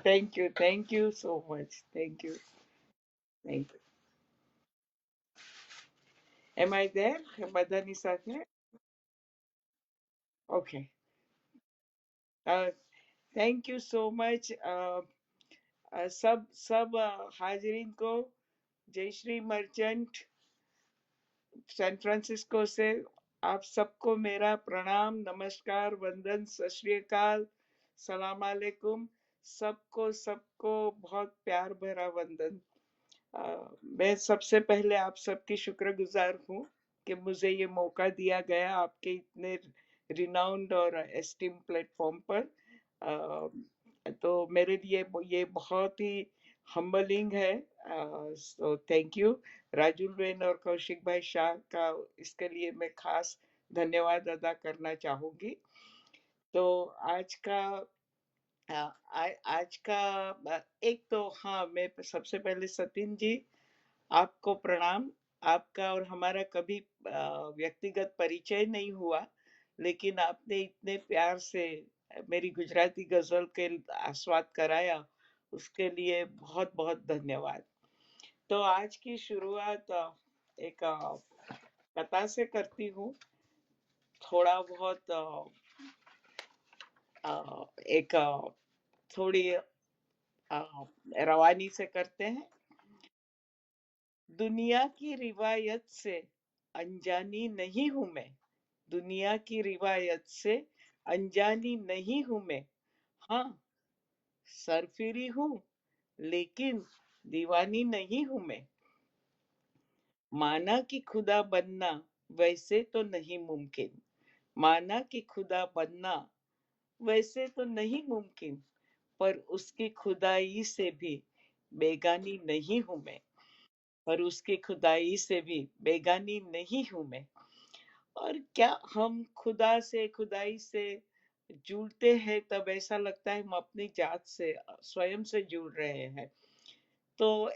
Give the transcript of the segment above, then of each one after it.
Thank you so much. Thank you. Am I there? બધાની સાથે? Okay. Uh, thank you so much. सब सब हाजरीन को जय श्री मर्चेंट सैन फ्रांसिस्को से आप सबको मेरा प्रणाम, नमस्कार, वंदन, सत श्री अकाल, सलाम अलैकुम। सबको सबको बहुत प्यार भरा वंदन। मैं सबसे पहले आप सबकी शुक्रगुजार हूँ कि मुझे ये मौका दिया गया आपके इतने रिनाउंड और एस्टीम प्लेटफॉर्म पर। तो मेरे लिए ये बहुत ही हम्बलिंग है। So thank you Rajul Ben और कौशिक भाई शाह का, इसके लिए मैं खास धन्यवाद अदा करना चाहूंगी। तो आज का आज का एक तो हाँ, मैं सबसे पहले सतीन जी आपको प्रणाम। आपका और हमारा कभी व्यक्तिगत परिचय नहीं हुआ, लेकिन आपने इतने प्यार से मेरी गुजराती गजल के आस्वाद कराया, उसके लिए बहुत बहुत धन्यवाद। तो आज की शुरुआत एक कथा से करती हूँ। थोड़ा बहुत एक थोड़ी रवानी से करते हैं। दुनिया की रिवायत से अनजानी नहीं हूं मैं। दुनिया की रिवायत से अनजानी नहीं हूं मैं। हाँ, सरफिरी हूँ लेकिन दीवानी नहीं हूं मैं। माना कि खुदा बनना वैसे तो नहीं मुमकिन। माना कि खुदा बनना वैसे तो नहीं मुमकिन, पर उसकी खुदाई से भी बेगानी नहीं हूं मैं। पर उसकी खुदाई से भी बेगानी नहीं हूं मैं। और क्या हम खुदा से, खुदाई से जुड़ते हैं तब ऐसा लगता है हम अपनी जात से, स्वयं से जुड़ रहे हैं। तो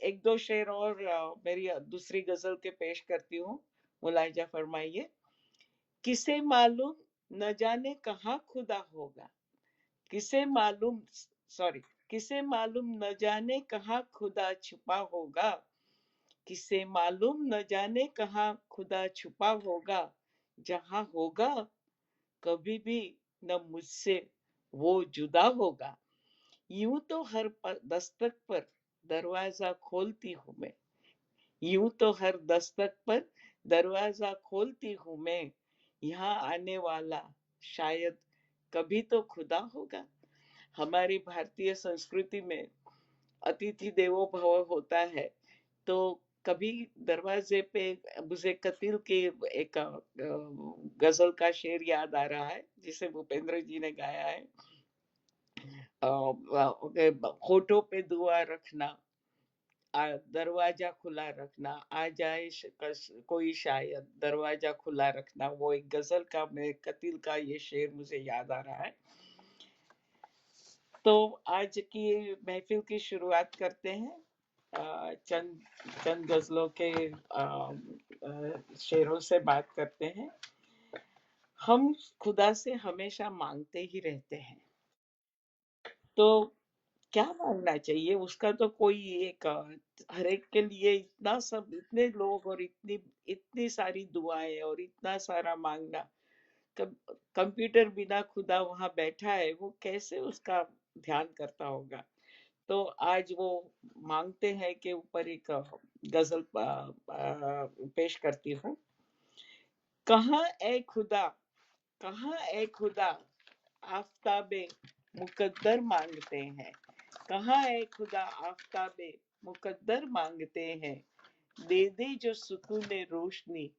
एक दो शेर और मेरी दूसरी गजल के पेश करती हूँ। मुलायजा फरमाइए। किसे मालूम न जाने कहाँ खुदा होगा। किसे मालूम, सॉरी, किसे मालूम न जाने कहाँ खुदा छुपा होगा। किसे मालूम न जाने कहाँ खुदा छुपा होगा। जहाँ होगा कभी भी न मुझसे वो जुदा होगा। यूं तो हर दस्तक पर दरवाजा खोलती हूँ मैं। यूं तो हर दस्तक पर दरवाजा खोलती हूँ मैं। यहाँ आने वाला शायद कभी तो खुदा होगा। हमारी भारतीय संस्कृति में अतिथि देवो भव होता है। तो कभी दरवाजे पे मुझे कतील के एक गजल का शेर याद आ रहा है जिसे भूपेंद्र जी ने गाया है। होठों पे दुआ रखना, दरवाजा खुला रखना, आ जाए कोई शायद दरवाजा खुला रखना। वो एक गजल का, मैं कतील का ये शेर मुझे याद आ रहा है। तो आज की महफिल की शुरुआत करते हैं चंद चंद गजलों के शेरों से बात करते हैं। हम खुदा से हमेशा मांगते ही रहते हैं, तो क्या मांगना चाहिए उसका तो कोई एक हर एक के लिए इतना सब, इतने लोग और इतनी इतनी सारी दुआएं और इतना सारा मांगना। कंप्यूटर बिना खुदा वहां बैठा है, वो कैसे उसका ध्यान करता होगा। तो आज वो मांगते हैं के ऊपर एक गजल पेश करती हूँ। कहाँ ए खुदा, कहाँ ए खुदा, आफताबे मुकद्दर मांगते हैं। कहाँ ए खुदा, आफताबे मुकद्दर मांगते हैं। दे दे जो सुकून रोशनी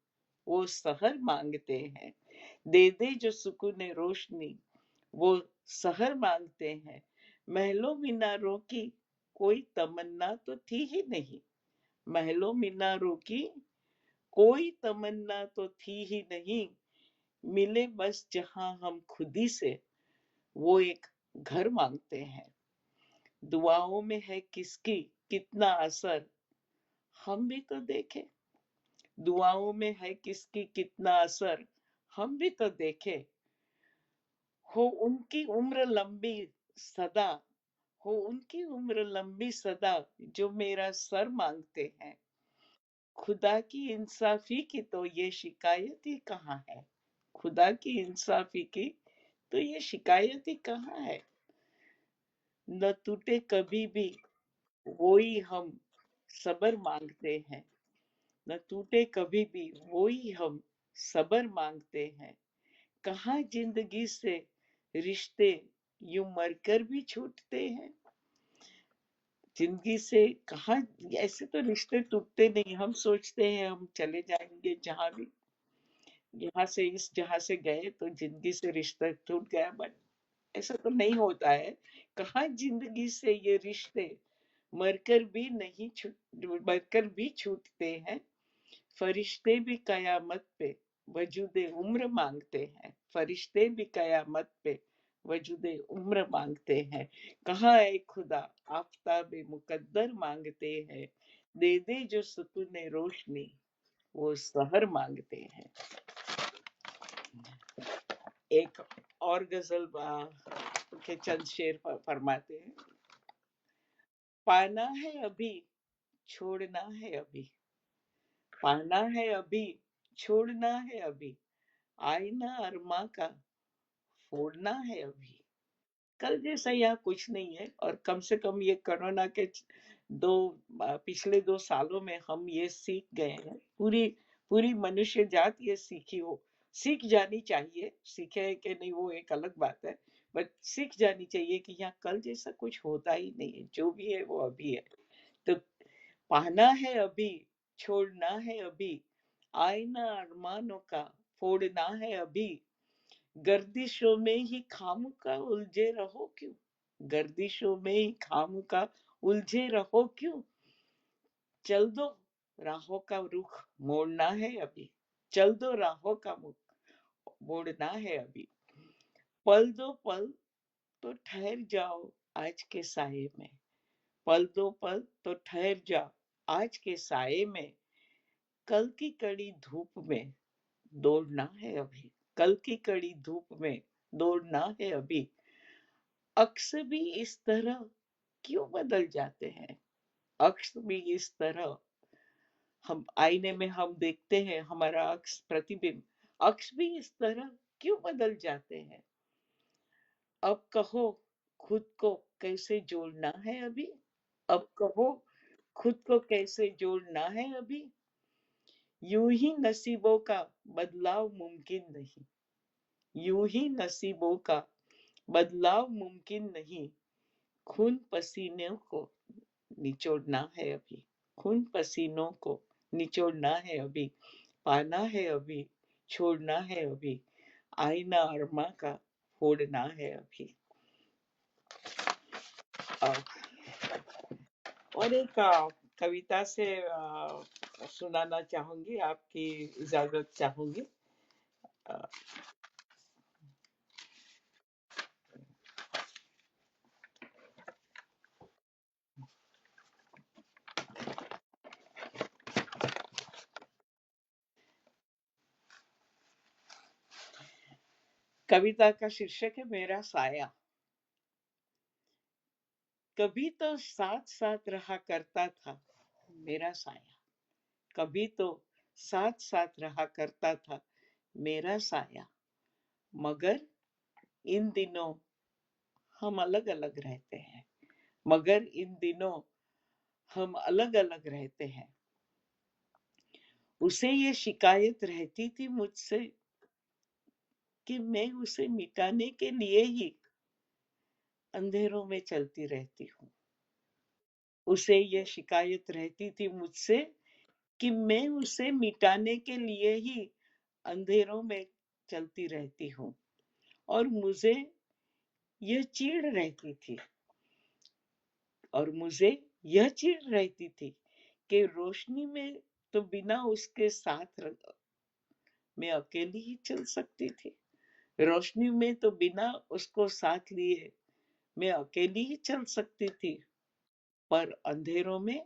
वो सहर मांगते हैं। दे दे जो सुकून रोशनी वो सहर मांगते हैं। महलों मीनारों की कोई तमन्ना तो थी ही नहीं। महलों मीनारों की कोई तमन्ना तो थी ही नहीं। मिले बस जहां हम खुदी से वो एक घर मांगते हैं। दुआओं में है किसकी कितना असर हम भी तो देखें। दुआओं में है किसकी कितना असर हम भी तो देखें। हो उनकी उम्र लंबी सदा, हो उनकी उम्र लंबी सदा जो मेरा सर मांगते हैं। खुदा की इंसाफी की तो ये शिकायत ही कहाँ है। खुदा की इंसाफी की तो ये शिकायत ही कहाँ है। न टूटे कभी भी वो ही हम सबर मांगते हैं। न टूटे कभी भी वो ही हम सबर मांगते हैं। कहाँ जिंदगी से रिश्ते यूं मरकर भी छूटते हैं। जिंदगी से कहाँ ऐसे तो रिश्ते टूटते नहीं। हम सोचते हैं हम चले जाएंगे जहां भी, यहाँ से इस जहां से गए तो जिंदगी से रिश्ता टूट गया, बट ऐसा तो नहीं होता है। कहाँ जिंदगी से ये रिश्ते मरकर भी नहीं छूट मरकर भी छूटते हैं। फरिश्ते भी कयामत पे वजूदे उम्र मांगते हैं। फरिश्ते भी कयामत पे वजूदे उम्र मांगते हैं। कहाँ है खुदा आफताबे मुकद्दर मांगते हैं। दे दे जो सुकून रोशनी वो सहर मांगते हैं। एक और गजल के चंद शेर फरमाते हैं। पाना है अभी छोड़ना है अभी। पाना है अभी छोड़ना है अभी। आईना अरमा का फोड़ना है अभी। कल जैसा यहाँ कुछ नहीं है। और कम से कम ये कोरोना के दो पिछले 2 सालों में हम ये सीख गए हैं। पूरी पूरी मनुष्य जात ये सीखी हो, सीख जानी चाहिए। सीखे है कि नहीं वो एक अलग बात है, बट सीख जानी चाहिए कि यहाँ कल जैसा कुछ होता ही नहीं है। जो भी है वो अभी है। तो पाना है अभी छोड़ना है अभी। आईना अरमानों का फोड़ना है अभी। गर्दिशों में ही खामोका उलझे रहो क्यों। गर्दिशों में ही खामोका उलझे रहो क्यों। चल दो राहों का रुख मोड़ना है अभी। चल दो राहों का मुख मोड़ना है अभी। पल दो पल तो ठहर जाओ आज के साये में। पल दो पल तो ठहर जाओ आज के साये में। कल की कड़ी धूप में दौड़ना है अभी। कल की कड़ी धूप में दौड़ना है अभी। अक्स भी इस तरह क्यों बदल जाते हैं। अक्स भी इस तरह, हम आईने में हम देखते हैं हमारा अक्स प्रतिबिंब। अक्स भी इस तरह क्यों बदल जाते हैं। अब कहो खुद को कैसे जोड़ना है अभी। अब कहो खुद को कैसे जोड़ना है अभी। यूं ही नसीबों का बदलाव मुमकिन नहीं। यूं ही नसीबों का बदलाव मुमकिन नहीं। खून पसीनों को निचोड़ना है अभी। खून पसीनों को निचोड़ना है अभी। पाना है अभी छोड़ना है अभी। आईना अरमा का फोड़ना है अभी। अ, और एक कविता से सुनाना चाहूंगी, आपकी इजाजत चाहूंगी। अ, कविता का शीर्षक है मेरा साया। कभी तो साथ साथ रहा करता था मेरा साया। कभी तो साथ साथ रहा करता था मेरा साया। मगर इन दिनों हम अलग अलग रहते हैं। मगर इन दिनों हम अलग अलग रहते हैं। उसे ये शिकायत रहती थी मुझसे कि मैं उसे मिटाने के लिए ही अंधेरों में चलती रहती हूँ। उसे ये शिकायत रहती थी मुझसे कि मैं उसे मिटाने के लिए ही अंधेरों में चलती रहती हूँ। और मुझे यह चीड़ रहती थी और मुझे यह चीड़ रहती थी कि रोशनी में तो बिना उसके साथ मैं अकेली ही चल सकती थी। रोशनी में तो बिना उसको साथ लिए मैं अकेली ही चल सकती थी। पर अंधेरों में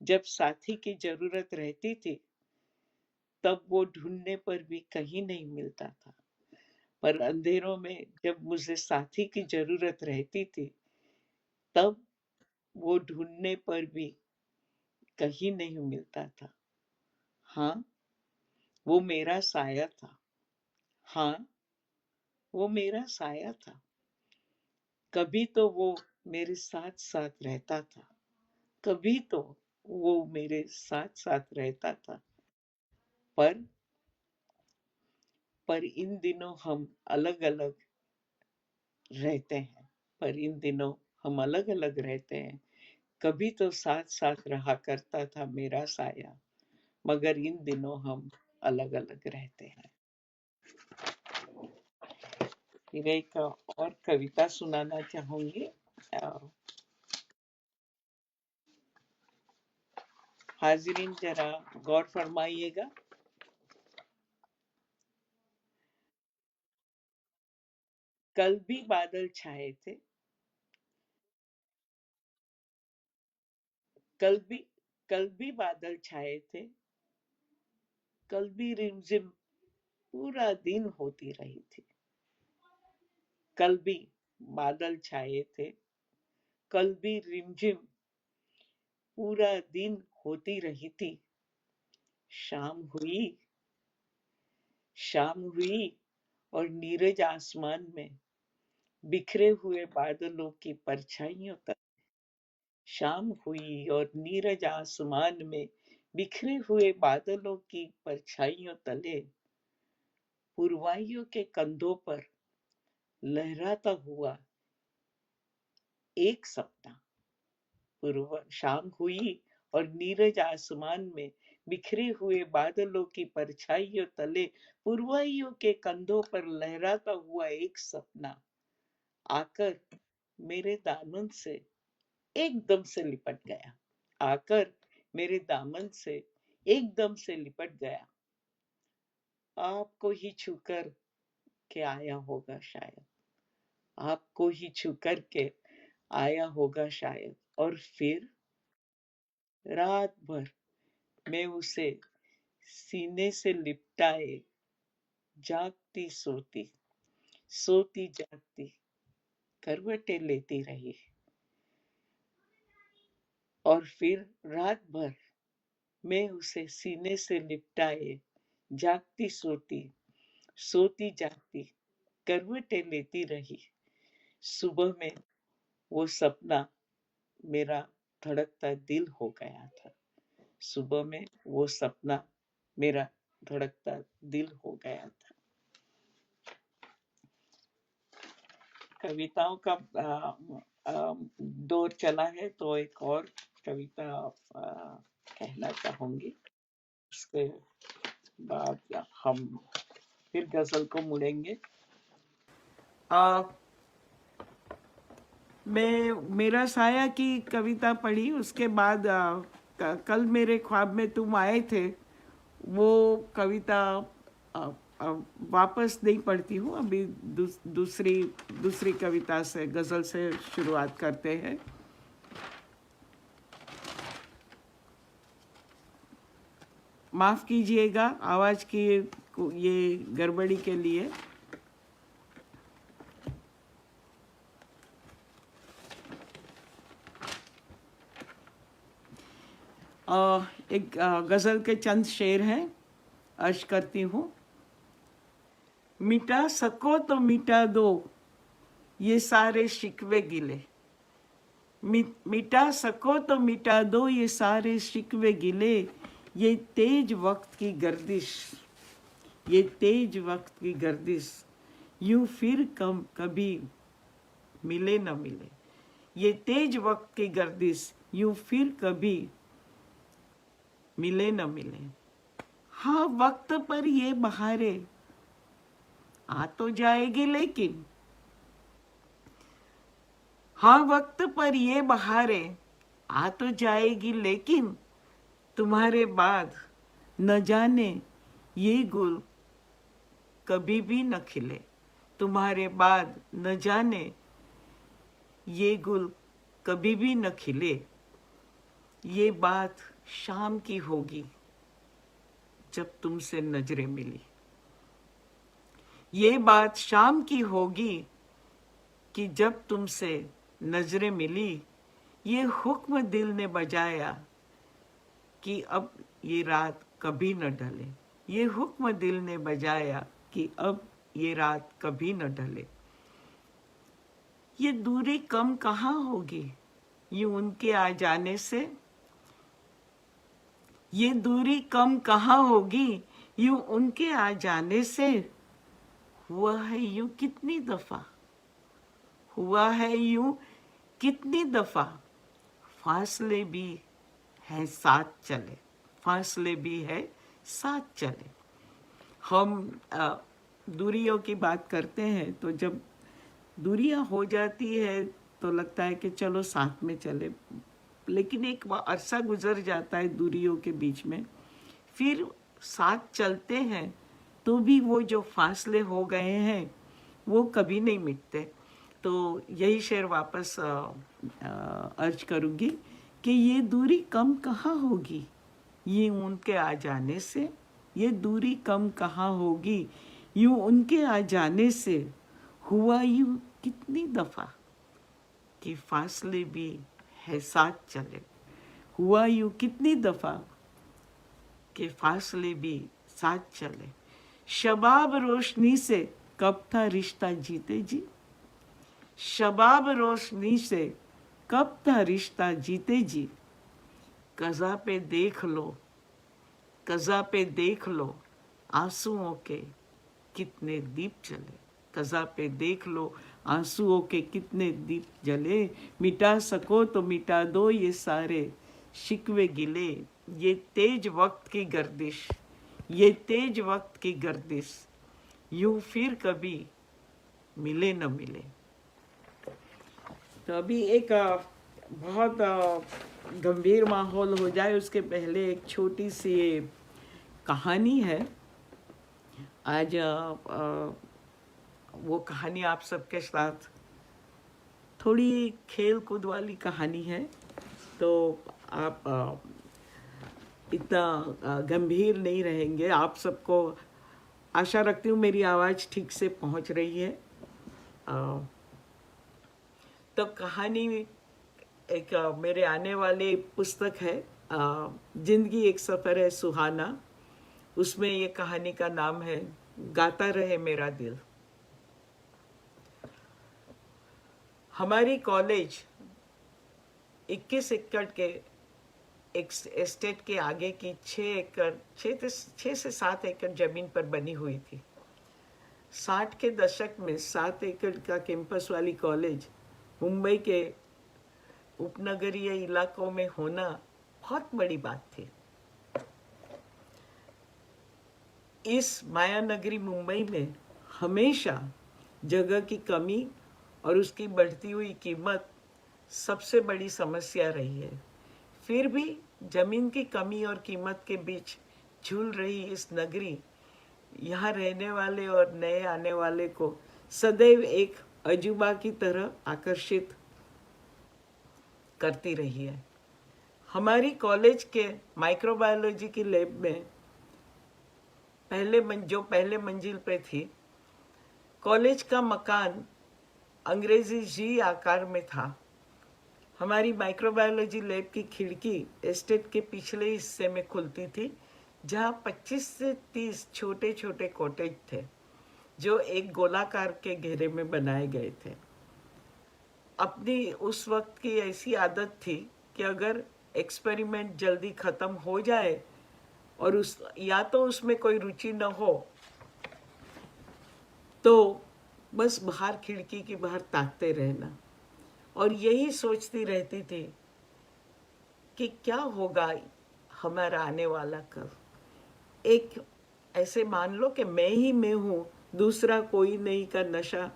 जब साथी की जरूरत रहती थी तब वो ढूंढने पर भी कहीं नहीं मिलता था। पर अंधेरों में जब मुझे साथी की जरूरत रहती थी तब वो ढूंढने पर भी कहीं नहीं मिलता था। हाँ, वो मेरा साया था। हाँ, वो मेरा साया था। कभी तो वो मेरे साथ साथ रहता था। कभी तो वो मेरे साथ साथ रहता था। पर इन दिनों हम अलग अलग रहते हैं। पर इन दिनों हम अलग अलग रहते हैं। कभी तो साथ साथ रहा करता था मेरा साया, मगर इन दिनों हम अलग अलग रहते हैं। फिर एक और कविता सुनाना चाहूंगी। हाजिरीन जरा गौर फरमाइएगा। कल भी बादल छाए थे। कल भी कल भी बादल छाए थे। कल भी रिमझिम पूरा दिन होती रही थी। कल भी बादल छाए थे। कल भी रिमझिम पूरा दिन होती रही थी। शाम हुई। शाम हुई और नीरज आसमान में बिखरे हुए बादलों की परछाइयों तक। शाम हुई और नीरज आसमान में बिखरे हुए बादलों की परछाइयों तले पुरवाइयों के कंधों पर लहराता हुआ एक सपना। पूर्व शाम हुई और नीरज आसमान में बिखरे हुए बादलों की परछाइयों तले पुरवाइयों के कंधों पर लहराता हुआ एक सपना आकर मेरे दामन से एकदम से लिपट गया। आकर मेरे दामन से एकदम से लिपट गया। आपको ही छूकर के आया होगा शायद। आपको ही छूकर के आया होगा शायद। और फिर रात भर मैं उसे सीने से लिपटाए जागती सोती सोती जागती करवटें लेती रही। और फिर रात भर मैं उसे सीने से लिपटाए जागती सोती सोती जागती करवटें लेती रही। सुबह में वो सपना मेरा धड़कता दिल हो गया था। सुबह में वो सपना मेरा धड़कता दिल हो गया था। कविताओं का दौर चला है तो एक और कविता कहना चाहूंगी। उसके बाद हम फिर गजल को मुड़ेंगे। मैं मेरा साया की कविता पढ़ी, उसके बाद कल मेरे ख्वाब में तुम आए थे, वो कविता आ, आ, वापस नहीं पढ़ती हूँ अभी। दूसरी कविता से, गज़ल से शुरुआत करते हैं। माफ़ कीजिएगा आवाज़ की ये गड़बड़ी के लिए। एक गज़ल के चंद शेर हैं, अर्ज करती हूँ। मिटा सको तो मिटा दो ये सारे शिकवे गिले। मिटा सको तो मिटा दो ये सारे शिकवे गिले। ये तेज वक्त की गर्दिश, ये तेज वक्त की गर्दिश यूं फिर कभी मिले न मिले। ये तेज वक्त की गर्दिश यूं फिर कभी मिले न मिले। हाँ वक्त पर ये बहारें आ तो जाएगी लेकिन। हाँ वक्त पर ये बहारें आ तो जाएगी लेकिन। तुम्हारे बाद न जाने ये गुल कभी भी न खिले। तुम्हारे बाद न जाने ये गुल कभी भी न खिले। ये बात शाम की होगी जब तुमसे नजरें मिली। ये बात शाम की होगी कि जब तुमसे नजरें मिली, ये हुक्म दिल ने बजाया कि अब ये रात कभी न ढले। ये हुक्म दिल ने बजाया कि अब ये रात कभी न ढले। ये दूरी कम कहाँ होगी यूं उनके आ जाने से। ये दूरी कम कहाँ होगी यूं उनके आ जाने से। हुआ है यूं कितनी दफा, हुआ है यूं कितनी दफा, फासले भी है साथ चले, फासले भी है साथ चले। हम दूरियों की बात करते हैं तो जब दूरियां हो जाती है तो लगता है कि चलो साथ में चले, लेकिन एक अरसा गुजर जाता है दूरियों के बीच में, फिर साथ चलते हैं तो भी वो जो फासले हो गए हैं वो कभी नहीं मिटते। तो यही शेर वापस अर्ज करूँगी कि ये दूरी कम कहाँ होगी ये उनके आ जाने से। ये दूरी कम कहाँ होगी यूं उनके आ जाने से। हुआ यूं कितनी दफा कि फासले भी है साथ चले। हुआ यूं कितनी दफा कि फासले भी साथ चले। शबाब रोशनी से कब था रिश्ता जीते जी। शबाब रोशनी से कब था रिश्ता जीते जी। कज़ा पे देख लो, कज़ा पे देख लो आंसुओं के कितने दीप जले। कज़ा पे देख लो आंसुओं के कितने दीप जले। मिटा सको तो मिटा दो ये सारे शिकवे गिले। ये तेज वक्त की गर्दिश, ये तेज वक्त की गर्दिश, यूं फिर कभी मिले न मिले। तो अभी एक बहुत गंभीर माहौल हो जाए उसके पहले एक छोटी सी कहानी है। आज वो कहानी आप सबके साथ थोड़ी खेल कूद वाली कहानी है, तो आप इतना गंभीर नहीं रहेंगे। आप सबको आशा रखती हूँ मेरी आवाज़ ठीक से पहुँच रही है। तो कहानी एक मेरे आने वाले पुस्तक है जिंदगी एक सफ़र है सुहाना, उसमें ये कहानी का नाम है गाता रहे मेरा दिल। हमारी कॉलेज 21 एकड़ के एक एस्टेट के आगे की 6 से 7 एकड़ जमीन पर बनी हुई थी। 60 के दशक में 7 एकड़ का कैंपस वाली कॉलेज मुंबई के उपनगरीय इलाकों में होना बहुत बड़ी बात थी। इस माया नगरी मुंबई में हमेशा जगह की कमी और उसकी बढ़ती हुई कीमत सबसे बड़ी समस्या रही है। फिर भी जमीन की कमी और कीमत के बीच झूल रही इस नगरी यहाँ रहने वाले और नए आने वाले को सदैव एक अजूबा की तरह आकर्षित करती रही है। हमारी कॉलेज के माइक्रोबायोलॉजी की लैब में पहले मंजिल पे थी, कॉलेज का मकान अंग्रेजी जी आकार में था। हमारी माइक्रोबायोलॉजी लैब की खिड़की एस्टेट के पिछले हिस्से में खुलती थी, जहाँ 25 से 30 छोटे छोटे कॉटेज थे जो एक गोलाकार के घेरे में बनाए गए थे। अपनी उस वक्त की ऐसी आदत थी कि अगर एक्सपेरिमेंट जल्दी ख़त्म हो जाए और या तो उसमें कोई रुचि न हो तो बस बाहर खिड़की के बाहर ताकते रहना, और यही सोचती रहती थी कि क्या होगा हमारा आने वाला कल। एक ऐसे मान लो कि मैं ही मैं हूँ, दूसरा कोई नहीं का नशा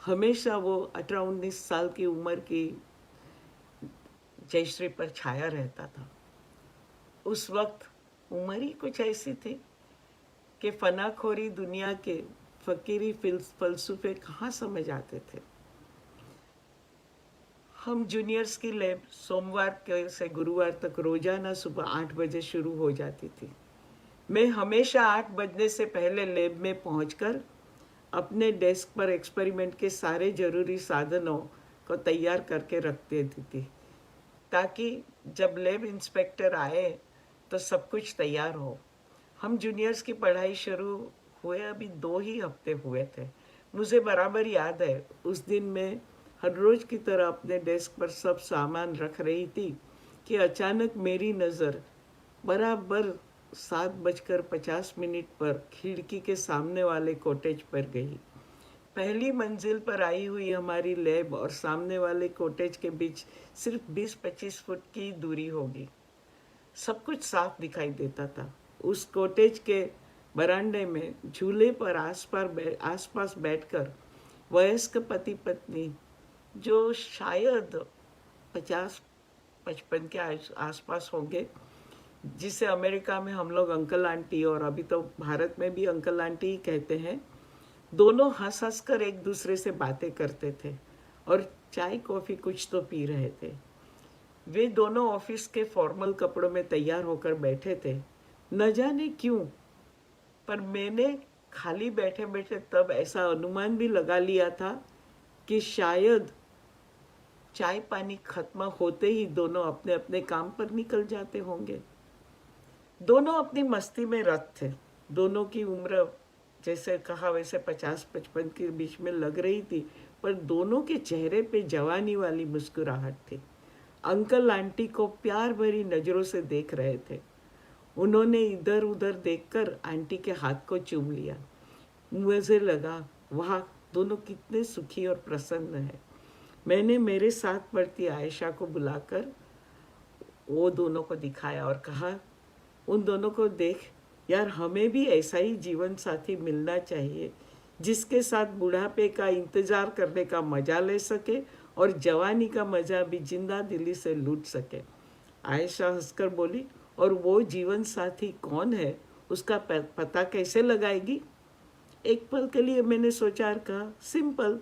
हमेशा वो 18-19 साल की उम्र की जयश्री पर छाया रहता था। उस वक्त उम्र ही कुछ ऐसी थी कि फनाखोरी दुनिया के फकीरी फलसफे कहाँ समझ आते थे। हम जूनियर्स की लैब सोमवार से गुरुवार तक रोजाना सुबह 8 बजे शुरू हो जाती थी। मैं हमेशा 8 बजने से पहले लैब में पहुंचकर अपने डेस्क पर एक्सपेरिमेंट के सारे जरूरी साधनों को तैयार करके रख देती थी, ताकि जब लैब इंस्पेक्टर आए तो सब कुछ तैयार हो। हम जूनियर्स की पढ़ाई शुरू हुए अभी 2 ही हफ्ते हुए थे। मुझे बराबर याद है, उस दिन मैं हर रोज की तरह अपने डेस्क पर सब सामान रख रही थी कि अचानक मेरी नज़र बराबर 7:50 पर खिड़की के सामने वाले कॉटेज पर गई। पहली मंजिल पर आई हुई हमारी लैब और सामने वाले कॉटेज के बीच सिर्फ 20-25 फुट की दूरी होगी। सब कुछ साफ दिखाई देता था। उस कॉटेज के बरामदे में झूले पर आसपास बैठकर वयस्क पति पत्नी, जो शायद 50-55 के आसपास होंगे, जिसे अमेरिका में हम लोग अंकल आंटी और अभी तो भारत में भी अंकल आंटी ही कहते हैं, दोनों हंस हंस कर एक दूसरे से बातें करते थे और चाय कॉफी कुछ तो पी रहे थे। वे दोनों ऑफिस के फॉर्मल कपड़ों में तैयार होकर बैठे थे। न जाने क्यों, पर मैंने खाली बैठे बैठे तब ऐसा अनुमान भी लगा लिया था कि शायद चाय पानी खत्म होते ही दोनों अपने अपने काम पर निकल जाते होंगे। दोनों अपनी मस्ती में रत थे। दोनों की उम्र जैसे कहा वैसे 50-55 के बीच में लग रही थी, पर दोनों के चेहरे पे जवानी वाली मुस्कुराहट थी। अंकल आंटी को प्यार भरी नजरों से देख रहे थे। उन्होंने इधर उधर देखकर आंटी के हाथ को चूम लिया। मुझे लगा, वाह, दोनों कितने सुखी और प्रसन्न हैं। मैंने मेरे साथ पढ़ती आयशा को बुलाकर वो दोनों को दिखाया और कहा, उन दोनों को देख यार, हमें भी ऐसा ही जीवन साथी मिलना चाहिए जिसके साथ बुढ़ापे का इंतजार करने का मजा ले सके और जवानी का मजा भी जिंदा दिली से लूट सके। आयशा हंसकर बोली, और वो जीवन साथी कौन है, उसका पता कैसे लगाएगी? एक पल के लिए मैंने सोचा और कहा, सिंपल,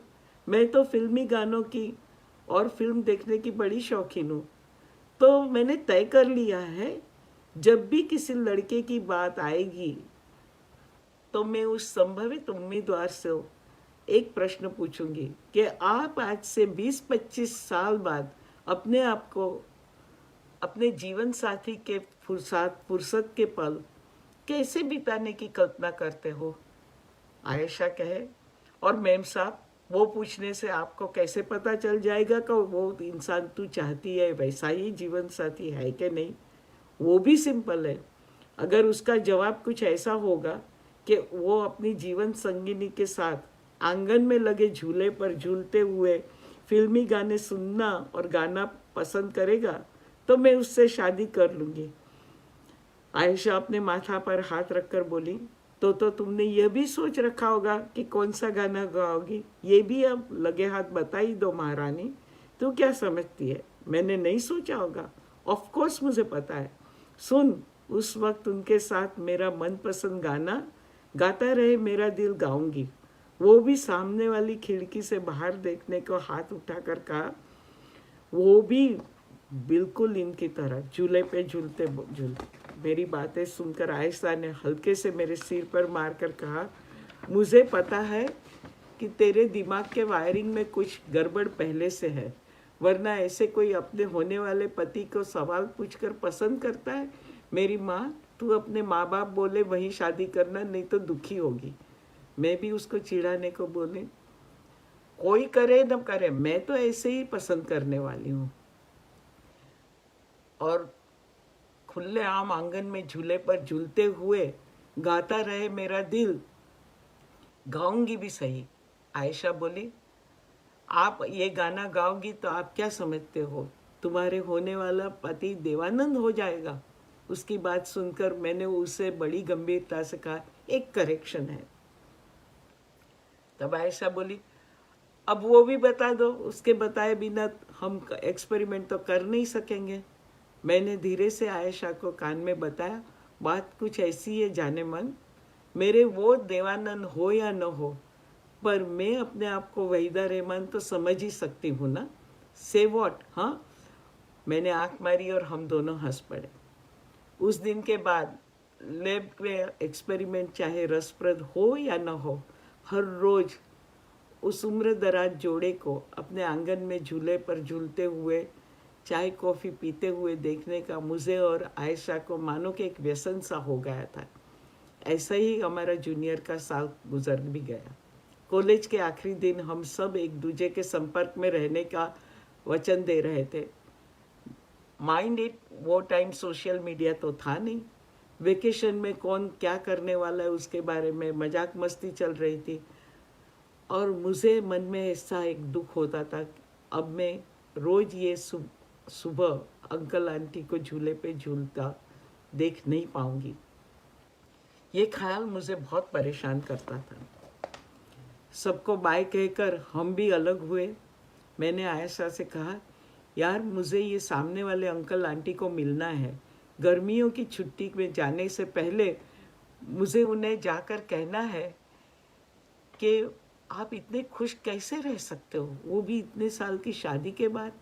मैं तो फिल्मी गानों की और फिल्म देखने की बड़ी शौकीन हूँ, तो मैंने तय कर लिया है, जब भी किसी लड़के की बात आएगी तो मैं उस संभावित उम्मीदवार से एक प्रश्न पूछूंगी कि आप आज से 20-25 साल बाद अपने आप को अपने जीवन साथी के फुर्सत के पल कैसे बिताने की कल्पना करते हो? आयशा कहे, और मैम साहब, वो पूछने से आपको कैसे पता चल जाएगा कि वो इंसान तू चाहती है वैसा ही जीवन साथी है कि नहीं? वो भी सिंपल है। अगर उसका जवाब कुछ ऐसा होगा कि वो अपनी जीवन संगिनी के साथ आंगन में लगे झूले पर झूलते हुए फिल्मी गाने सुनना और गाना पसंद करेगा, तो मैं उससे शादी कर लूँगी। आयशा अपने माथा पर हाथ रखकर बोली, तो तुमने यह भी सोच रखा होगा कि कौन सा गाना गाओगी? ये भी अब लगे हाथ बता ही दो महारानी। तू क्या समझती है, मैंने नहीं सोचा होगा? ऑफ कोर्स मुझे पता है। सुन, उस वक्त उनके साथ मेरा मनपसंद गाना गाता रहे मेरा दिल गाऊंगी। वो भी सामने वाली खिड़की से बाहर देखने को हाथ उठाकर कहा, वो भी बिल्कुल इनकी तरह झूले पे झूलते झूलते। मेरी बातें सुनकर आयशा ने हल्के से मेरे सिर पर मारकर कहा, मुझे पता है कि तेरे दिमाग के वायरिंग में कुछ गड़बड़ पहले से है, वरना ऐसे कोई अपने होने वाले पति को सवाल पूछकर पसंद करता है? मेरी माँ, तू अपने माँ बाप बोले वही शादी करना, नहीं तो दुखी होगी। मैं भी उसको चिढ़ाने को बोली, कोई करे न करे, मैं तो ऐसे ही पसंद करने वाली हूँ। और खुले आम आंगन में झूले पर झूलते हुए गाता रहे मेरा दिल, गाऊंगी भी सही। आयशा बोली, आप ये गाना गाओगी तो आप क्या समझते हो, तुम्हारे होने वाला पति देवानंद हो जाएगा? उसकी बात सुनकर मैंने उसे बड़ी गंभीरता से कहा, एक करेक्शन है। तब आयशा बोली, अब वो भी बता दो, उसके बताए बिना हम एक्सपेरिमेंट तो कर नहीं सकेंगे। मैंने धीरे से आयशा को कान में बताया, बात कुछ ऐसी है जाने मन, मेरे वो देवानंद हो या न हो, पर मैं अपने आप को वहीदा रहमान तो समझ ही सकती हूँ ना। से वॉट? हाँ, मैंने आंख मारी और हम दोनों हंस पड़े। उस दिन के बाद लैब में एक्सपेरिमेंट चाहे रसप्रद हो या न हो, हर रोज उस उम्र दराज जोड़े को अपने आंगन में झूले पर झूलते हुए चाय कॉफ़ी पीते हुए देखने का मुझे और आयशा को मानो कि एक व्यसन सा हो गया था। ऐसा ही हमारा जूनियर का साल गुजर भी गया। कॉलेज के आखिरी दिन हम सब एक दूसरे के संपर्क में रहने का वचन दे रहे थे। माइंड इट, वो टाइम सोशल मीडिया तो था नहीं। वेकेशन में कौन क्या करने वाला है उसके बारे में मजाक मस्ती चल रही थी, और मुझे मन में ऐसा एक दुख होता था, अब मैं रोज ये सुबह अंकल आंटी को झूले पे झूलता देख नहीं पाऊंगी। ये ख्याल मुझे बहुत परेशान करता था। सबको बाय कहकर हम भी अलग हुए। मैंने आयशा से कहा, यार मुझे ये सामने वाले अंकल आंटी को मिलना है। गर्मियों की छुट्टी में जाने से पहले मुझे उन्हें जाकर कहना है कि आप इतने खुश कैसे रह सकते हो, वो भी इतने साल की शादी के बाद।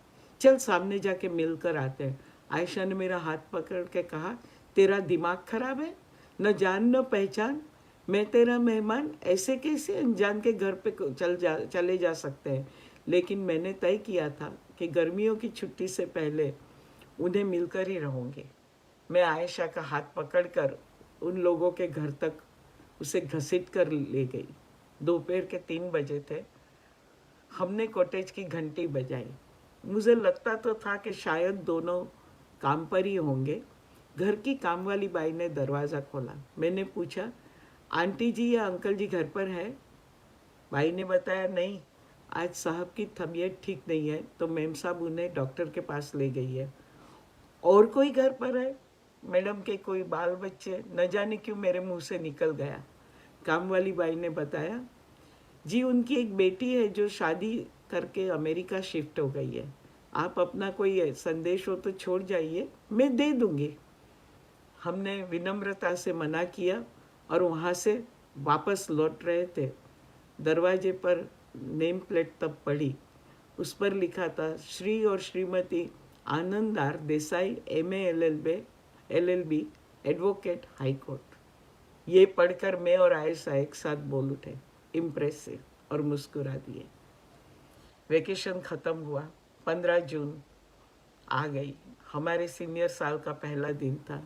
चल सामने जाके मिल कर आते हैं। आयशा ने मेरा हाथ पकड़ के कहा, तेरा दिमाग खराब है, न जान न पहचान, मैं तेरा मेहमान, ऐसे कैसे अनजान के घर पे चले जा सकते हैं। लेकिन मैंने तय किया था कि गर्मियों की छुट्टी से पहले उन्हें मिलकर ही रहूँगी। मैं आयशा का हाथ पकड़कर उन लोगों के घर तक उसे घसीट कर ले गई। दोपहर के 3 बजे थे। हमने कॉटेज की घंटी बजाई। मुझे लगता तो था कि शायद दोनों काम पर ही होंगे। घर की काम वाली बाई ने दरवाज़ा खोला। मैंने पूछा, आंटी जी या अंकल जी घर पर है? बाई ने बताया, नहीं, आज साहब की तबीयत ठीक नहीं है तो मैम साहब उन्हें डॉक्टर के पास ले गई है। और कोई घर पर है? मैडम के कोई बाल बच्चे? न जाने क्यों मेरे मुंह से निकल गया। काम वाली बाई ने बताया, जी उनकी एक बेटी है जो शादी करके अमेरिका शिफ्ट हो गई है। आप अपना कोई संदेश हो तो छोड़ जाइए, मैं दे दूंगी। हमने विनम्रता से मना किया और वहाँ से वापस लौट रहे थे। दरवाजे पर नेम प्लेट तब पड़ी। उस पर लिखा था, श्री और Shrimati Anand R Desai, MA LLB, advocate, high court. ये पढ़कर मैं और आयशा एक साथ बोल उठे, इम्प्रेसिव, और मुस्कुरा दिए। वेकेशन ख़त्म हुआ। 15 जून आ गई। हमारे सीनियर साल का पहला दिन था।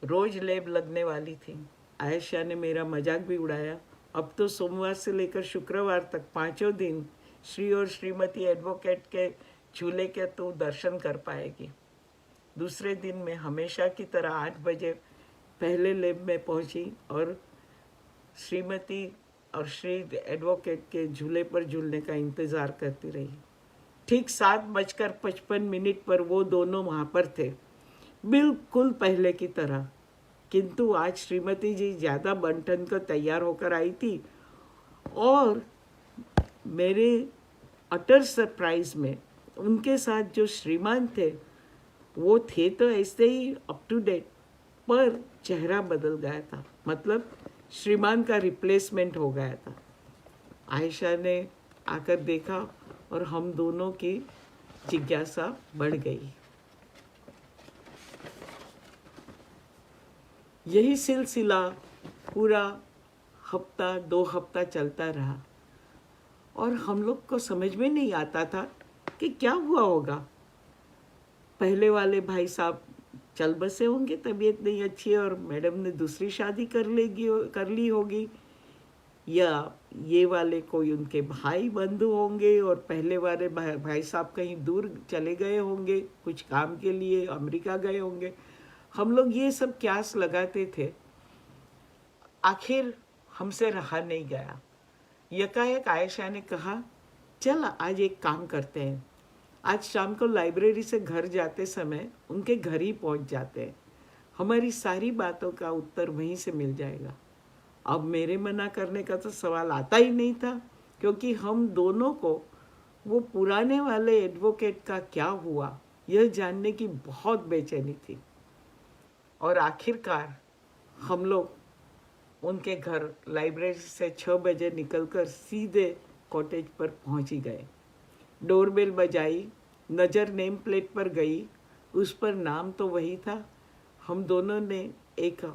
रोज लैब लगने वाली थी। आयशा ने मेरा मजाक भी उड़ाया। अब तो सोमवार से लेकर शुक्रवार तक 5 दिन श्री और श्रीमती एडवोकेट के झूले के तो दर्शन कर पाएगी। दूसरे दिन मैं हमेशा की तरह 8 बजे पहले लैब में पहुंची और श्रीमती और श्री एडवोकेट के झूले पर झूलने का इंतज़ार करती रही। ठीक 7:55 पर वो दोनों वहाँ पर थे, बिल्कुल पहले की तरह। किंतु आज श्रीमती जी ज़्यादा बन-ठन कर तैयार होकर आई थी और मेरे अटर सरप्राइज में उनके साथ जो श्रीमान थे वो थे तो ऐसे ही अप टू डेट, पर चेहरा बदल गया था। मतलब श्रीमान का रिप्लेसमेंट हो गया था। आयशा ने आकर देखा और हम दोनों की जिज्ञासा बढ़ गई। यही सिलसिला पूरा हफ्ता 2 हफ्ता चलता रहा और हम लोग को समझ में नहीं आता था कि क्या हुआ होगा। पहले वाले भाई साहब चल बसे होंगे, तबीयत नहीं अच्छी है और मैडम ने दूसरी शादी कर ली होगी, या ये वाले कोई उनके भाई बंधु होंगे और पहले वाले भाई साहब कहीं दूर चले गए होंगे, कुछ काम के लिए अमेरिका गए होंगे। हम लोग ये सब क्यास लगाते थे। आखिर हमसे रहा नहीं गया। यकायक आयशा ने कहा, चल आज एक काम करते हैं, आज शाम को लाइब्रेरी से घर जाते समय उनके घर ही पहुंच जाते हैं, हमारी सारी बातों का उत्तर वहीं से मिल जाएगा। अब मेरे मना करने का तो सवाल आता ही नहीं था, क्योंकि हम दोनों को वो पुराने वाले एडवोकेट का क्या हुआ यह जानने की बहुत बेचैनी थी। और आखिरकार हम लोग उनके घर लाइब्रेरी से 6 बजे निकलकर सीधे कॉटेज पर पहुंच ही गए। डोरबेल बजाई, नज़र नेम प्लेट पर गई, उस पर नाम तो वही था। हम दोनों ने एक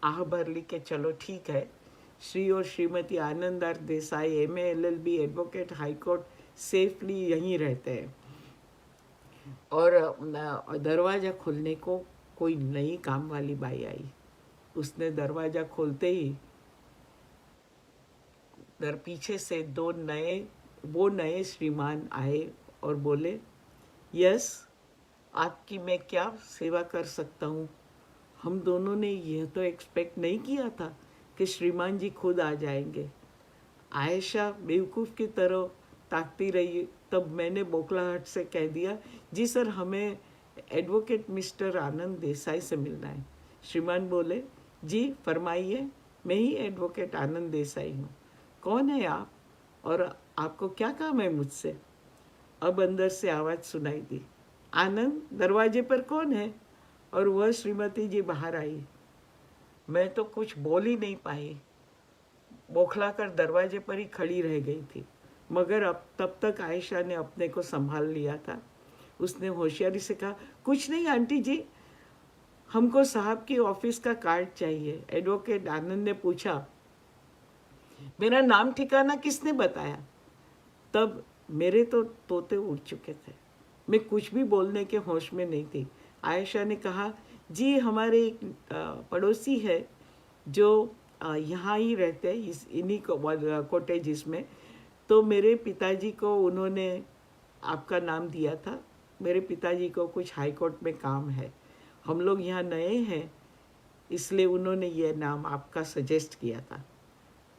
आह भर ली कि चलो ठीक है, श्री और श्रीमती आनंदार Desai MA LLB advocate high court safely यहीं रहते हैं। और दरवाज़ा खोलने को कोई नई काम वाली बाई आई। उसने दरवाज़ा खोलते ही पीछे से वो नए श्रीमान आए और बोले, यस, आपकी मैं क्या सेवा कर सकता हूँ। हम दोनों ने यह तो एक्सपेक्ट नहीं किया था कि श्रीमान जी खुद आ जाएंगे। आयशा बेवकूफ़ की तरह ताकती रही। तब मैंने बोखलाहट से कह दिया, जी सर, हमें एडवोकेट मिस्टर आनंद देसाई से मिलना है। श्रीमान बोले, जी फरमाइए, मैं ही एडवोकेट आनंद देसाई हूँ। कौन है आप और आपको क्या काम है मुझसे? अब अंदर से आवाज़ सुनाई दी, आनंद, दरवाजे पर कौन है? और वह श्रीमती जी बाहर आई। मैं तो कुछ बोल ही नहीं पाई, बौखलाकर दरवाजे पर ही खड़ी रह गई थी। मगर अब तब तक आयशा ने अपने को संभाल लिया था। उसने होशियारी से कहा, कुछ नहीं आंटी जी, हमको साहब की ऑफिस का कार्ड चाहिए। एडवोकेट आनंद ने पूछा, मेरा नाम ठिकाना किसने बताया? तब मेरे तो तोते उड़ चुके थे। मैं कुछ भी बोलने के होश में नहीं थी। आयशा ने कहा, जी हमारे एक पड़ोसी है जो यहाँ ही रहते हैं, इन्हीं कॉटेजेस में। तो मेरे पिताजी को उन्होंने आपका नाम दिया था। मेरे पिताजी को कुछ हाई कोर्ट में काम है, हम लोग यहाँ नए हैं, इसलिए उन्होंने ये नाम आपका सजेस्ट किया था।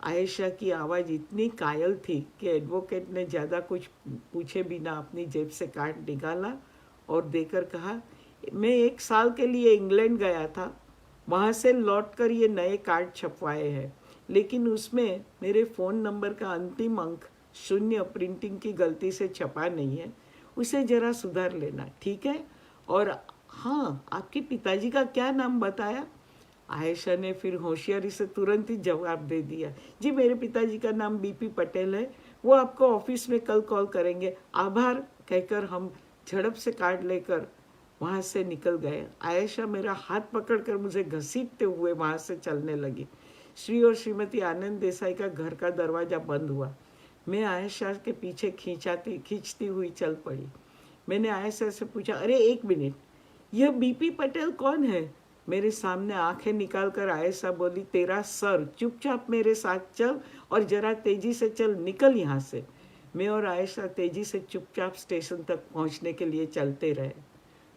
आयशा की आवाज़ इतनी कायल थी कि एडवोकेट ने ज़्यादा कुछ पूछे बिना अपनी जेब से कार्ड निकाला और देकर कहा, मैं 1 साल के लिए इंग्लैंड गया था, वहाँ से लौटकर ये नए कार्ड छपवाए हैं, लेकिन उसमें मेरे फ़ोन नंबर का अंतिम अंक 0 प्रिंटिंग की गलती से छपा नहीं है, उसे ज़रा सुधार लेना, ठीक है? और हाँ, आपके पिताजी का क्या नाम बताया? आयशा ने फिर होशियारी से तुरंत ही जवाब दे दिया, जी मेरे पिताजी का नाम BP पटेल है, वो आपको ऑफिस में कल कॉल करेंगे। आभार कहकर हम झड़प से कार्ड लेकर वहाँ से निकल गए। आयशा मेरा हाथ पकड़कर मुझे घसीटते हुए वहाँ से चलने लगी। श्री और श्रीमती आनंद देसाई का घर का दरवाज़ा बंद हुआ। मैं आयशा के पीछे खींचती हुई चल पड़ी। मैंने आयशा से पूछा, अरे 1 मिनट, यह BP पटेल कौन है? मेरे सामने आंखें निकालकर आयशा बोली, तेरा सर, चुपचाप मेरे साथ चल और जरा तेजी से चल, निकल यहाँ से। मैं और आयशा तेजी से चुपचाप स्टेशन तक पहुँचने के लिए चलते रहे।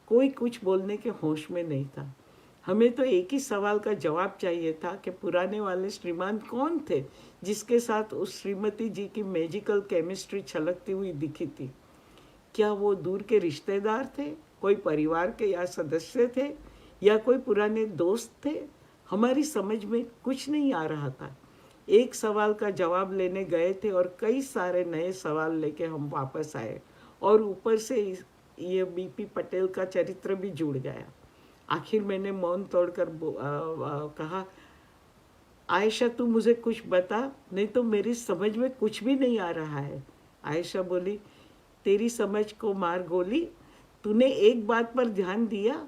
कोई कुछ बोलने के होश में नहीं था। हमें तो एक ही सवाल का जवाब चाहिए था कि पुराने वाले श्रीमान कौन थे जिसके साथ उस श्रीमती जी की मैजिकल केमिस्ट्री छलकती हुई दिखी थी। क्या वो दूर के रिश्तेदार थे, कोई परिवार के या सदस्य थे, या कोई पुराने दोस्त थे? हमारी समझ में कुछ नहीं आ रहा था। एक सवाल का जवाब लेने गए थे और कई सारे नए सवाल लेके हम वापस आए, और ऊपर से ये BP पटेल का चरित्र भी जुड़ गया। आखिर मैंने मौन तोड़कर कहा, आयशा तू मुझे कुछ बता, नहीं तो मेरी समझ में कुछ भी नहीं आ रहा है। आयशा बोली, तेरी समझ को मार गोली, तूने एक बात पर ध्यान दिया?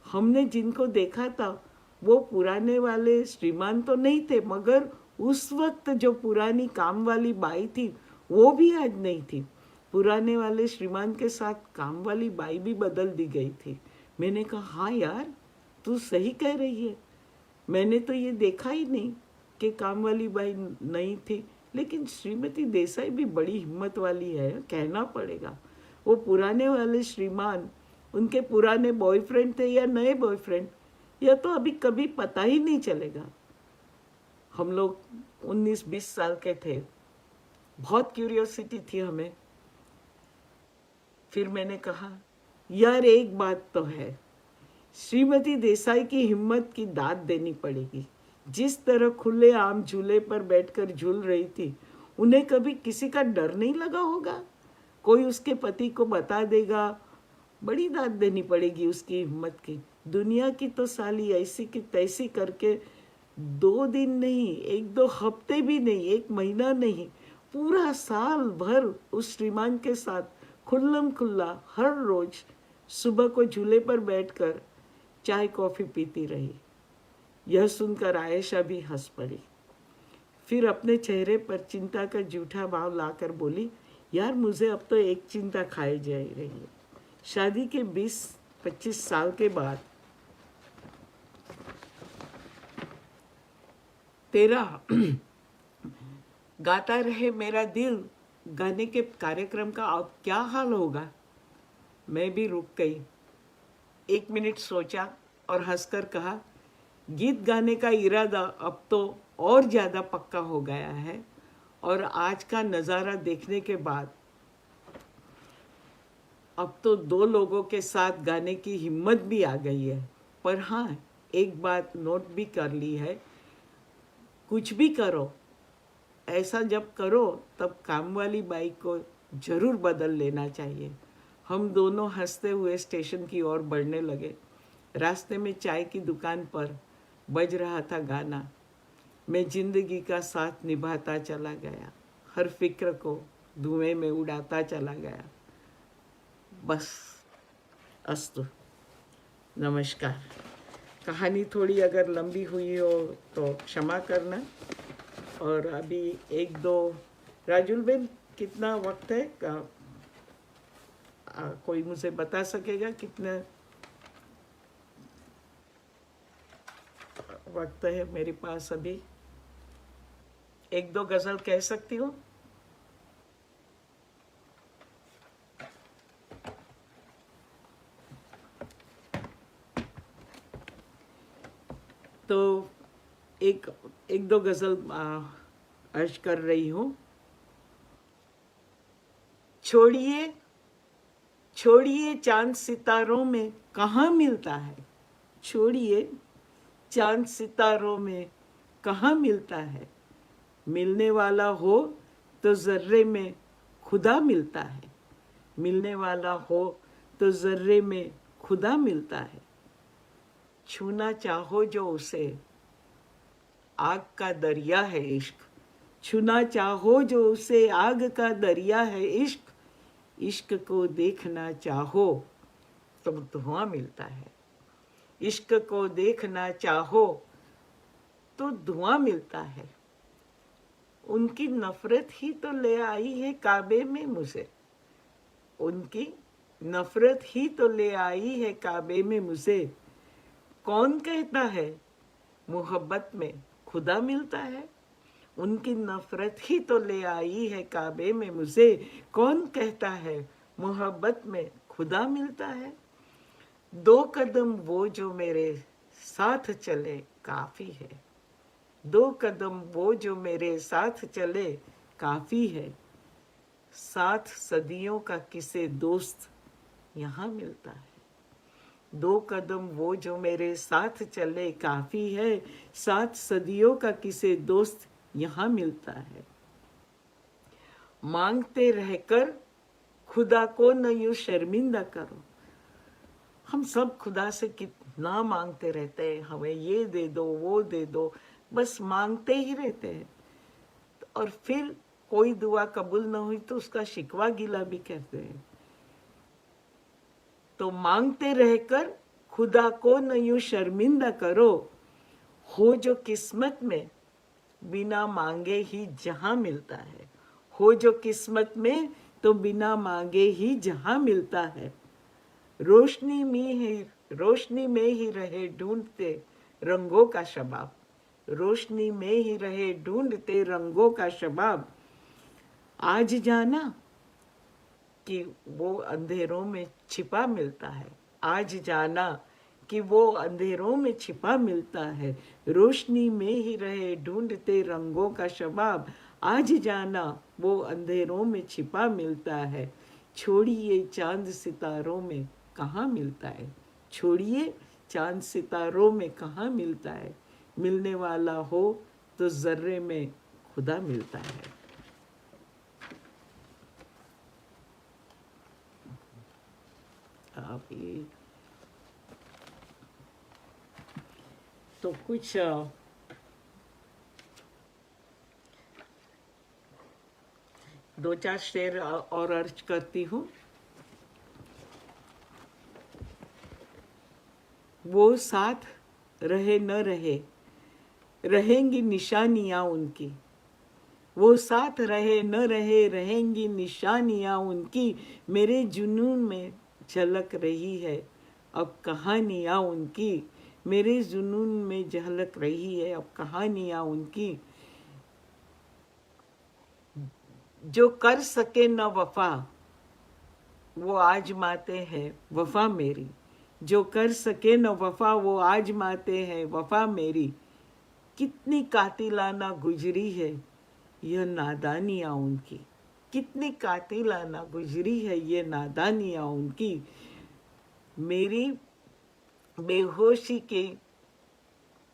हमने जिनको देखा था वो पुराने वाले श्रीमान तो नहीं थे, मगर उस वक्त जो पुरानी काम वाली बाई थी वो भी आज नहीं थी। पुराने वाले श्रीमान के साथ काम वाली बाई भी बदल दी गई थी। मैंने कहा, हाँ यार, तू सही कह रही है, मैंने तो ये देखा ही नहीं कि काम वाली बाई नहीं थी। लेकिन श्रीमती देसाई भी बड़ी हिम्मत वाली है, कहना पड़ेगा। वो पुराने वाले श्रीमान उनके पुराने बॉयफ्रेंड थे या नए बॉयफ्रेंड, यह तो अभी कभी पता ही नहीं चलेगा। हम लोग 19-20 साल के थे, बहुत क्यूरियोसिटी थी हमें। फिर मैंने कहा, यार एक बात तो है, श्रीमती देसाई की हिम्मत की दाद देनी पड़ेगी। जिस तरह खुले आम झूले पर बैठकर झूल रही थी, उन्हें कभी किसी का डर नहीं लगा होगा? कोई उसके पति को बता देगा, बड़ी दाद देनी पड़ेगी उसकी हिम्मत की। दुनिया की तो साली ऐसी की तैसी करके 2 दिन नहीं, 1-2 हफ्ते भी नहीं, 1 महीना नहीं, पूरा साल भर उस श्रीमान के साथ खुल्लम खुल्ला हर रोज सुबह को झूले पर बैठकर चाय कॉफी पीती रही। यह सुनकर आयशा भी हंस पड़ी। फिर अपने चेहरे पर चिंता का झूठा भाव लाकर बोली, यार मुझे अब तो एक चिंता खाई जा रही है। शादी के 20-25 साल के बाद तेरा गाता रहे मेरा दिल गाने के कार्यक्रम का अब क्या हाल होगा। मैं भी रुक गई, 1 मिनट सोचा और हंसकर कहा, गीत गाने का इरादा अब तो और ज़्यादा पक्का हो गया है, और आज का नज़ारा देखने के बाद अब तो 2 लोगों के साथ गाने की हिम्मत भी आ गई है। पर हाँ, एक बात नोट भी कर ली है, कुछ भी करो, ऐसा जब करो तब काम वाली बाई को जरूर बदल लेना चाहिए। हम दोनों हंसते हुए स्टेशन की ओर बढ़ने लगे। रास्ते में चाय की दुकान पर बज रहा था गाना। मैं जिंदगी का साथ निभाता चला गया, हर फिक्र को धुएं में उड़ाता चला गया। बस, अस्तु, नमस्कार। कहानी थोड़ी अगर लंबी हुई हो तो क्षमा करना। और अभी 1-2 राजुल बेन, कितना वक्त है? कोई मुझे बता सकेगा कितना वक्त है मेरे पास? अभी 1-2 गजल कह सकती हूँ? तो एक 1-2 गजल अर्ज कर रही हूँ। छोड़िए छोड़िए चांद सितारों में कहाँ मिलता है, छोड़िए चांद सितारों में कहाँ मिलता है। मिलने वाला हो तो जर्रे में खुदा मिलता है, मिलने वाला हो तो जर्रे में खुदा मिलता है। छूना चाहो जो उसे आग का दरिया है इश्क, छूना चाहो जो उसे आग का दरिया है इश्क। इश्क को देखना चाहो तो धुआं मिलता है, इश्क को देखना चाहो तो धुआं मिलता है। उनकी नफरत ही तो ले आई है काबे में मुझे, उनकी नफरत ही तो ले आई है काबे में मुझे। कौन कहता है मोहब्बत में खुदा मिलता है, उनकी नफरत ही तो ले आई है काबे में मुझे। कौन कहता है मोहब्बत में खुदा मिलता है। 2 कदम वो जो मेरे साथ चले काफी है, 2 कदम वो जो मेरे साथ चले काफी है। 7 सदियों का किसे दोस्त यहाँ मिलता है, 2 कदम वो जो मेरे साथ चले काफी है। 7 सदियों का किसे दोस्त यहाँ मिलता है। मांगते रहकर खुदा को न यूं शर्मिंदा करो। हम सब खुदा से कितना मांगते रहते हैं, हमें ये दे दो वो दे दो, बस मांगते ही रहते हैं। और फिर कोई दुआ कबूल न हुई तो उसका शिकवा गिला भी कहते हैं। तो मांगते रहकर खुदा को न यूं शर्मिंदा करो। हो जो किस्मत में बिना मांगे ही जहां मिलता है, हो जो किस्मत में तो बिना मांगे ही जहां मिलता है। रोशनी में ही रहे ढूंढते रंगों का शबाब, रोशनी में ही रहे ढूंढते रंगों का शबाब। आज जाना कि वो अंधेरों में छिपा मिलता है, आज जाना कि वो अंधेरों में छिपा मिलता है। रोशनी में ही रहे ढूंढते रंगों का शबाब, आज जाना वो अंधेरों में छिपा मिलता है। छोड़िए चांद सितारों में कहाँ मिलता है, छोड़िए चांद सितारों में कहाँ मिलता है। मिलने वाला हो तो जर्रे में खुदा मिलता है। आप ये तो कुछ 2-4 शेर और अर्ज करती हूँ। वो साथ रहे न रहे, रहेंगी निशानियाँ उनकी, वो साथ रहे न रहे, रहेंगी निशानियाँ उनकी, मेरे जुनून में झलक रही है अब कहानियाँ उनकी, मेरे जुनून में झलक रही है अब कहानियाँ उनकी। जो कर सके न वफा वो आजमाते हैं वफा मेरी, जो कर सके न वफा वो आजमाते हैं वफा मेरी। कितनी कातिलाना गुजरी है यह नादानियाँ उनकी, कितनी कातिलाना गुजरी है ये नादानियाँ उनकी। मेरी बेहोशी के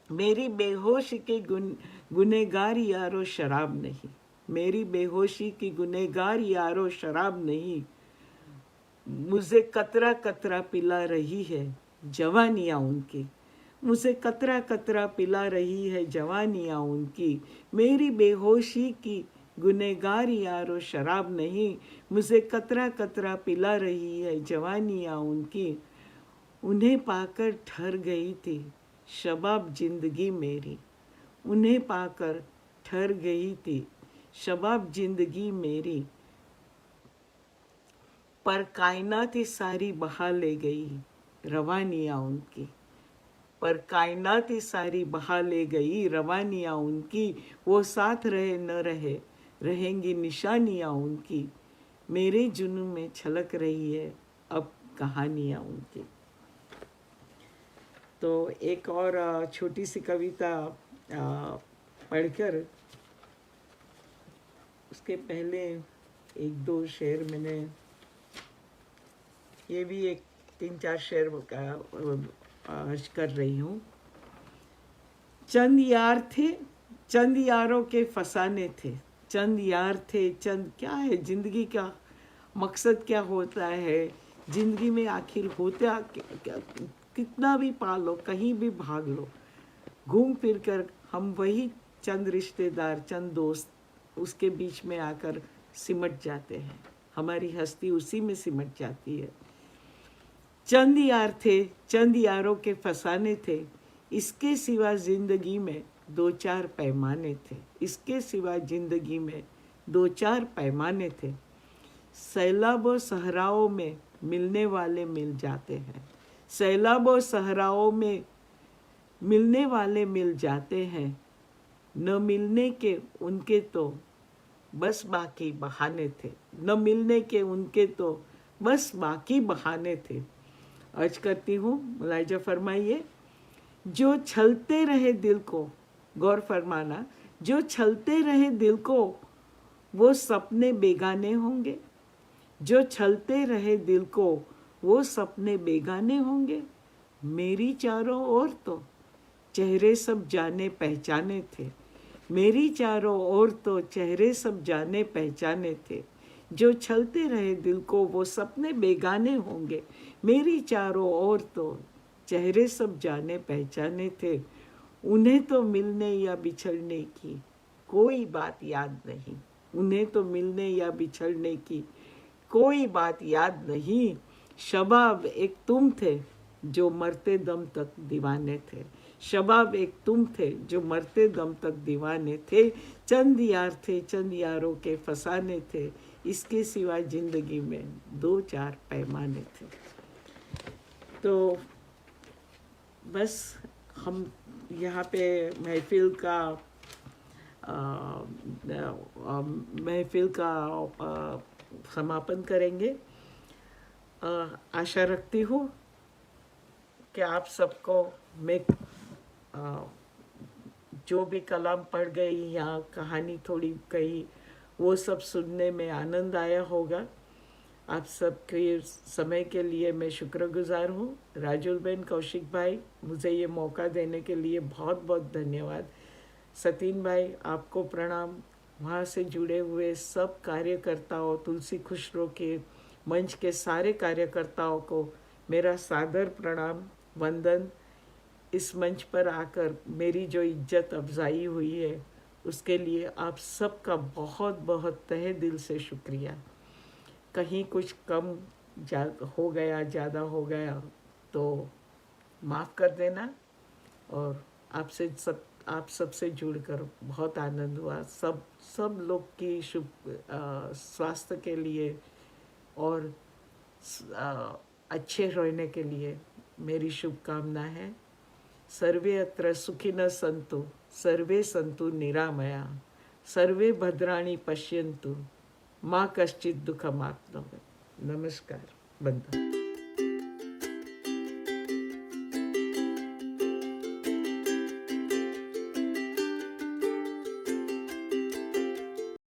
मेरी बेहोशी के गुनहगार यारो शराब नहीं, मेरी बेहोशी की गुनहगार यारो शराब नहीं। मुझे कतरा कतरा पिला रही है जवानियाँ उनकी, मुझे कतरा कतरा पिला रही है जवानियाँ उनकी। मेरी बेहोशी की गुनहगार यारो शराब नहीं, मुझे कतरा कतरा पिला रही है जवानियाँ उनकी। उन्हें पाकर ठहर गई थी शबाब जिंदगी मेरी, उन्हें पाकर ठहर गई थी शबाब जिंदगी मेरी। पर कायनात ही सारी बहा ले गई रवानियाँ उनकी, पर कायनात ही सारी बहा ले गई रवानियाँ उनकी। वो साथ रहे न रहे, रहेंगी निशानियाँ उनकी, मेरे जुनून में छलक रही है अब कहानियाँ उनकी। तो एक और छोटी सी कविता पढ़कर, उसके पहले एक दो शेर मैंने, ये भी एक 3-4 शेर कर रही हूँ। चंद यार थे, चंद यारों के फसाने थे, चंद यार थे, चंद क्या है जिंदगी का मकसद, क्या होता है जिंदगी में आखिर होता क्या, कितना भी पालो कहीं भी भाग लो, घूम फिर कर हम वही चंद रिश्तेदार, चंद दोस्त उसके बीच में आकर सिमट जाते हैं, हमारी हस्ती उसी में सिमट जाती है। चंद यार थे, चंद यारों के फसाने थे, इसके सिवा जिंदगी में 2-4 पैमाने थे, इसके सिवा जिंदगी में 2-4 पैमाने थे। सैलाबों सहराओं में मिलने वाले मिल जाते हैं, सैलाबों सहराओं में मिलने वाले मिल जाते हैं, न मिलने के उनके तो बस बाकी बहाने थे, न मिलने के उनके तो बस बाकी बहाने थे। अर्ज करती हूँ, मुलाहिजा फरमाइए। जो छलते रहे दिल को, गौर फरमाना, जो छलते रहे दिल को वो सपने बेगाने होंगे, जो छलते रहे दिल को वो सपने बेगाने होंगे। मेरी चारों ओर तो चेहरे सब जाने पहचाने थे, मेरी चारों ओर तो चेहरे सब जाने पहचाने थे। जो छलते रहे दिल को वो सपने बेगाने होंगे, मेरी चारों ओर तो चेहरे सब जाने पहचाने थे। उन्हें तो मिलने या बिछड़ने की कोई बात याद नहीं, उन्हें तो मिलने या बिछड़ने की कोई बात याद नहीं। शबाब एक तुम थे जो मरते दम तक दीवाने थे, शबाब एक तुम थे जो मरते दम तक दीवाने थे। चंद यार थे, चंद यारों के फसाने थे, इसके सिवा जिंदगी में 2-4 पैमाने थे। तो बस हम यहाँ पे महफिल का समापन करेंगे। आशा रखती हूँ कि आप सबको मैं जो भी कलाम पढ़ गई या कहानी थोड़ी कही वो सब सुनने में आनंद आया होगा। आप सबके समय के लिए मैं शुक्रगुजार हूँ। राजुल बहन, कौशिक भाई, मुझे ये मौका देने के लिए बहुत बहुत धन्यवाद। सतीन भाई, आपको प्रणाम। वहाँ से जुड़े हुए सब कार्यकर्ताओं, तुलसी खुशरो के मंच के सारे कार्यकर्ताओं को मेरा सादर प्रणाम, वंदन। इस मंच पर आकर मेरी जो इज्जत अफजाई हुई है उसके लिए आप सबका बहुत बहुत तहे दिल से शुक्रिया। कहीं कुछ कम हो गया, ज़्यादा हो गया तो माफ़ कर देना। और आपसे सब आप सबसे जुड़कर बहुत आनंद हुआ। सब सब लोग की स्वास्थ्य के लिए और अच्छे रहने के लिए मेरी शुभकामना है। सर्वे अत्र सुखिनः सन्तु, सर्वे सन्तु निरामया, सर्वे भद्राणि पश्यन्तु, माँ कश्चित् दुःखमाप्नुयात्। नमस्कार, बंदा।